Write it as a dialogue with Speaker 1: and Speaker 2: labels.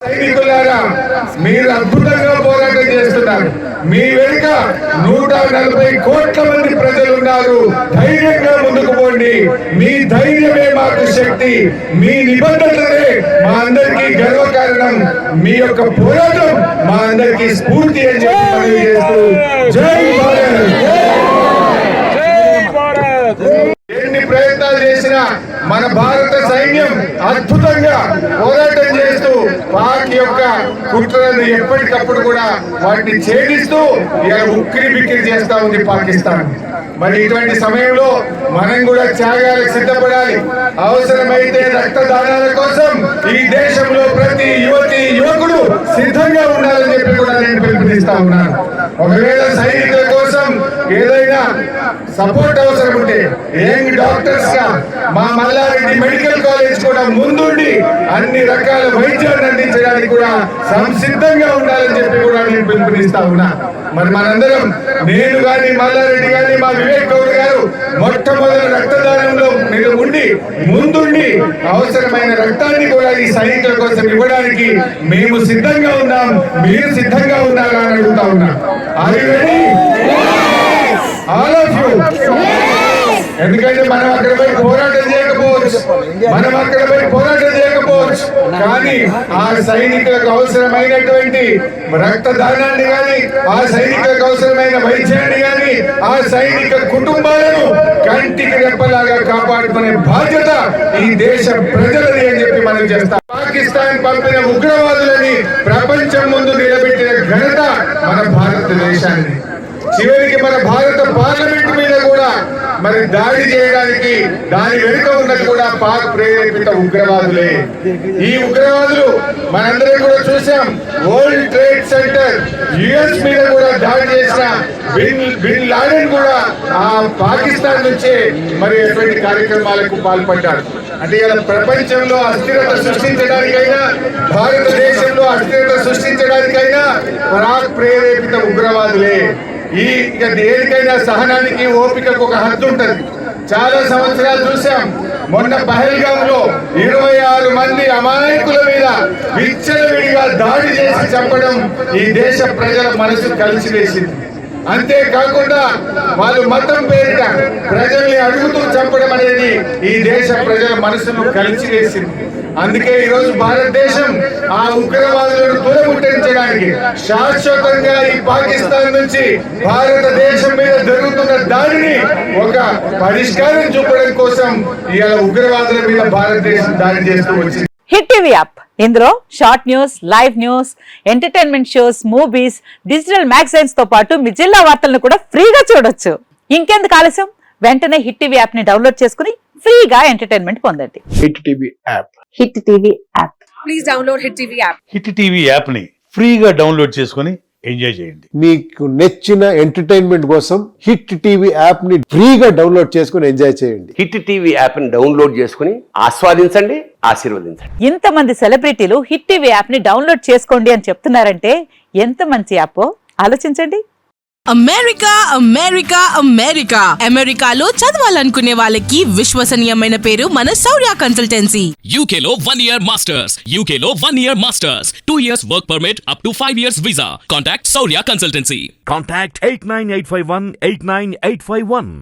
Speaker 1: సైనికులారా, మీరు అద్భుతంగా పోరాటం చేస్తున్నారు. మీ వెనుక 140 కోట్ల మంది ప్రజలు ఉన్నారు. ధైర్యంగా ముందుకు పోండి. మీ ధైర్యమే మాకు శక్తి, మీ నిబద్ధతలే మా అందరికీ గర్వకారణం, మీ యొక్క పోరాటం మా అందరికీ స్ఫూర్తి అని చెప్పి మనవి చేస్తూ జై భారత్. ఎన్ని ప్రయత్నాలు చేసినా మన భారత సైన్యం అద్భుతంగా పోరాటం చేస్తూ పాక్ యొక్క కుట్రలను ఎప్పటికప్పుడు కూడా వాటిని ఛేదిస్తూ ఇలా ఉక్కిరి బిక్కిరి చేస్తా ఉంది పాకిస్తాన్. మరి ఇటువంటి సమయంలో మనం కూడా త్యాగాలకు సిద్ధపడాలి. అవసరమైతే రక్తదానాల కోసం ఈ దేశంలో ప్రతి యువతి యువకుడు సిద్ధంగా ఉండాలని చెప్పి కూడా నేను పిలుపునిస్తా ఉన్నాను. ఒకవేళ సైనికుల కోసం ఏదైనా సపోర్ట్ అవసరం ఉంటే యంగ్ డాక్టర్స్ గా మా మల్లారెడ్డి మెడికల్ కాలేజ్ కూడా ముందుండి అన్ని రకాల వైద్యాన్ని అందించడానికి కూడా సంసిద్ధంగా ఉండాలని చెప్పి కూడా నేను పిలుపునిస్తా ఉన్నా. మరి మనందరం, నేను గాని మల్లారెడ్డి గాని మా వివేక్ గౌడ్ గారు మొట్టమొదటి రక్తదానంలో మీరు ఉండి ముందుండి అవసరమైన రక్తాన్ని కూడా ఈ సైనికుల కోసం ఇవ్వడానికి మేము సిద్ధంగా ఉన్నాం. మీరు సిద్ధంగా ఉన్నారా అని అడుగుతా ఉన్నా. Are you ready? All of you. ఎందుకంటే మనం అక్కడ పోయి పోరాటం చేయకపోవచ్చు, కానీ ఆ సైనికులకు అవసరమైనటువంటి రక్తదానాన్ని గాని, ఆ సైనికులకు అవసరమైన వైద్యాన్ని గాని, ఆ సైనిక కుటుంబాలను కంటికి రెప్పలాగా కాపాడుకునే బాధ్యత ఈ దేశ ప్రజలది అని చెప్పి మనం చేస్తాం. పాకిస్తాన్ పంపిన ఉగ్రవాదులని ప్రపంచం ముందు నిలబెట్టిన ఘనత మన భారతదేశాన్ని. చివరికి మన భారత పార్లమెంట్ మీద కూడా మరి దాడి చేయడానికి దాని వెనుక ఉన్నది కూడా పాక్ ప్రేరేపిత ఉగ్రవాదులే. ఈ ఉగ్రవాదులు మనందరం కూడా చూసాం. వరల్డ్ ట్రేడ్ సెంటర్ యుఎస్ మీద కూడా దాడి చేసిన బిన్ లాడెన్ కూడా ఆ పాకిస్తాన్ నుంచే మరి ఎటువంటి కార్యక్రమాలకు పాల్పడ్డాడు. అంటే ఇలా ప్రపంచంలో అస్థిరత సృష్టించడానికైనా, భారతదేశంలో అస్థిరత సృష్టించడానికైనా పాక్ ప్రేరేపిత ఉగ్రవాదులే. ఇక దేనికైనా సహనానికి, ఓపికకు ఒక హద్దు ఉంటది. చాలా సంవత్సరాలు చూసాం. మొన్న పహల్గామ్ లో 26 మంది అమాయకుల మీద విచ్చలవిడిగా దాడి చేసి చంపడం ఈ దేశ ప్రజల మనసు కలిసివేసింది. అంతేకాకుండా వాళ్ళు మతం పేరిట ప్రజల్ని అడుగుతూ చంపడం అనేది ఈ దేశ ప్రజల మనసును కలిసివేసింది. అందుకే ఈరోజు భారతదేశం ఆ ఉగ్రవాదులను తుదముట్టించడానికి, శాశ్వతంగా ఈ పాకిస్తాన్ నుంచి భారతదేశం మీద జరుగుతున్న దాడిని ఒక పరిష్కారం చూపడం కోసం ఇవాళ ఉగ్రవాదుల మీద భారతదేశం దాడి చేస్తూ వచ్చింది.
Speaker 2: హిట్ టీవీ యాప్, ఇందులో short news, live news, entertainment shows, movies, digital magazines తో పాటు మీ జిల్లా వార్తలను కూడా ఫ్రీగా చూడొచ్చు. ఇంకెందుకు ఆలస్యం, వెంటనే హిట్ టీవీ యాప్ ని డౌన్లోడ్ చేసుకుని ఫ్రీగా ఎంటర్టైన్మెంట్ పొందండి.
Speaker 3: Hit TV app.
Speaker 2: Hit TV app.
Speaker 4: Please download hit TV app.
Speaker 5: Hit TV app ని ఫ్రీగా డౌన్లోడ్ చేసుకుని ఎంజాయ్ చేయండి.
Speaker 3: మీకు నచ్చిన ఎంటర్టైన్మెంట్ కోసం హిట్ టీవీ యాప్ ని ఫ్రీగా డౌన్లోడ్ చేసుకుని ఎంజాయ్ చేయండి.
Speaker 6: హిట్ టీవీ యాప్ ని డౌన్లోడ్ చేసుకుని ఆస్వాదించండి, ఆశీర్వదించండి.
Speaker 2: ఇంతమంది సెలబ్రిటీలు హిట్ టీవీ యాప్ ని డౌన్లోడ్ చేసుకోండి అని చెప్తున్నారంటే ఎంత మంచి యాప్ ఆలోచించండి.
Speaker 7: అమెరికా అమెరికా అమెరికా అమెరికాలో చదవాలనుకునే వాళ్ళకి విశ్వసనీయమైన పేరు మన శౌర్య కన్సల్టెన్సీ.
Speaker 8: UK లో 1 year masters, UK లో 1 year masters, 2 years work permit up to 5 years visa. Contact Saurya Consultancy.
Speaker 9: Contact 89851 89851.